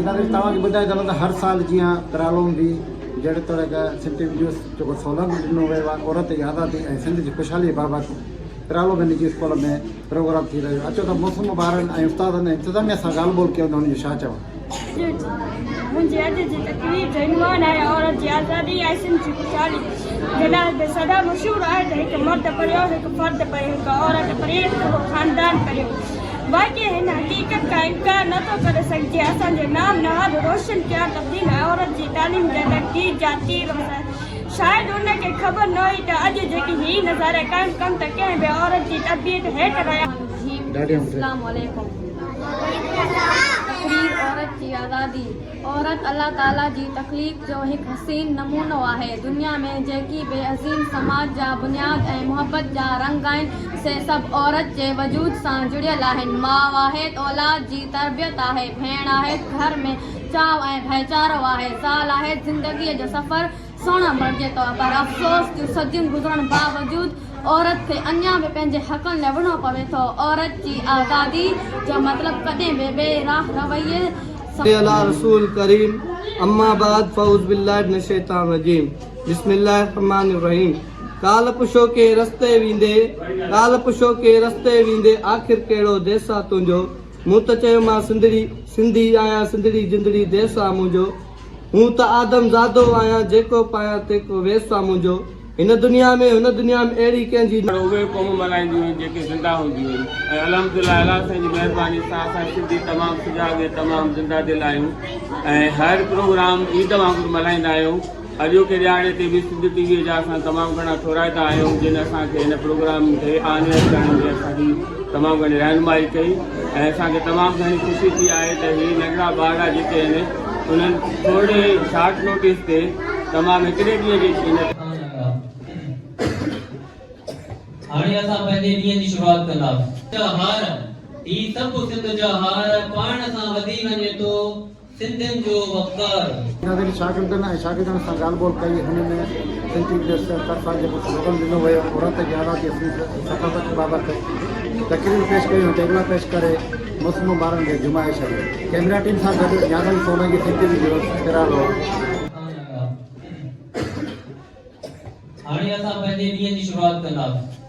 तव्हांखे ॿुधाए चवंदा हर साल जीअं तरालोम बि जहिड़े तरह का सिंधी जो जेको सहूलियत ॾिनो वियो आहे औरत जी आज़ादी ऐं सिंध जी ख़ुशहाली बाबति तरालो में निजी स्कूल में प्रोग्राम थी रहियो अचो त मौसम ॿारनि ऐं उस्तादनि ऐं इंतिज़ामिया सां ॻाल्हि ॿोल कयो त हुनजो छा चवां। मुझे अॼु जी तकलीफ़ जो इन्वान आहे औरत जी आज़ादी ऐं सिंध जी ख़ुशहाली जॾहिं सदा मशहूरु आहे त हिकु मर्द पढ़ियो हिकु फ़र्द पढ़ियो हिकु औरत पढ़ी हिकु ख़ानदान पढ़ियो बाक़ी हिन हक़ीक़त का इनकार नथो करे सघिजे असांजे नाम नहाद रोशन कया तब्दील औरत जी तालीम तरक़ी जाती शायदि उनखे ख़बर न हुई त अॼु जेकी हीअ नज़ारा काइमु कनि त कंहिं बि औरत जी तबियत हेठि रहिया। अस्सलाम वालेकुम। तकरीर औरत जी आज़ादी औरत अल्लाह ताला जी तख़लीक़ जो हिकु हसीन नमूनो आहे। दुनिया में जेकी बेअज़ीम समाज जा बुनियाद ऐं मुहबत जा रंग आहिनि से सभु औरत जे वजूद सां जुड़ियल आहिनि। माउ आहे औलाद जी तरबियत आहे, भेण आहे घर में चाव ऐं भाईचारो आहे, ज़ाल आहे ज़िंदगीअ जो सफ़र सोना बणिजे थो। पर अफ़सोस जो सदियुनि गुज़रण बावजूद औरत खे अञा बि पंहिंजे हक़नि लड़णो पवे थो। औरत जी आज़ादी जो मतिलबु कॾहिं बि बेराह रवैये अला रसूल करीम अम्मा बाद फौज बिल्लाहि मिनश शैतानिर रजीम बिस्मिल्लाहिर रहमानिर रहीम। काल पुछो के रस्ते वींदे आख़िर कहिड़ो देस आहे तुंहिंजो। मूं त चयो मां सिंधी आहियां सिंधड़ी जिंदड़ी देस आहे मुंहिंजो। हूं त आदम ज़ादो आहियां जेको पायां तेको वेस आहे मुंहिंजो। हिन दुनिया में अहिड़ी कंहिंजी उहे क़ौम मल्हाईंदियूं आहिनि जेके ज़िंदा हूंदियूं आहिनि ऐं अल्हम्दुलिल्लाह अलाह साईं जी महिरबानी सां असां सिंधी तमामु सुजाॻ तमामु ज़िंदा दिलि आहियूं ऐं हर प्रोग्राम ईद वांगुरु मल्हाईंदा आहियूं। अॼोके ॾियारे ते बि सिंधी टीवीअ जा असां तमामु घणा ठोराईंदा आहियूं जिन असांखे हिन प्रोग्राम खे आनियत करण में असांजी तमामु घणी रहनुमाई कई ऐं असांखे तमामु घणी ख़ुशी थी आहे त हीअ नंढड़ा ॿार जेके आहिनि उन्हनि थोरे शॉर्ट नोटिस ते तमामु हिकिड़े ॾींहं जे हाणे असां पंहिंजे ॾींहं जी शुरूआत कंदासीं। हार ही सभु सिंध जा हार पाण सां वधी वञे थो सिंधियुनि जो वक़ार। शागिर्दनि ऐं शागिर्दनि सां ॻाल्हि ॿोल कई हुन में सिंधी तरफ़ां जेको स्लोगन ॾिनो वियो औरत जी आज़ादी सफ़ाफ़त बाबति तकरीर पेश कयूं टेबला पेश करे मुस्लिम ॿारनि खे जुमाए छॾियो। कैमरा टीम सां गॾु यादव सोलंकी सिंधी जो तिरालो। हाणे असां पंहिंजे ॾींहं जी शुरूआत कंदासीं।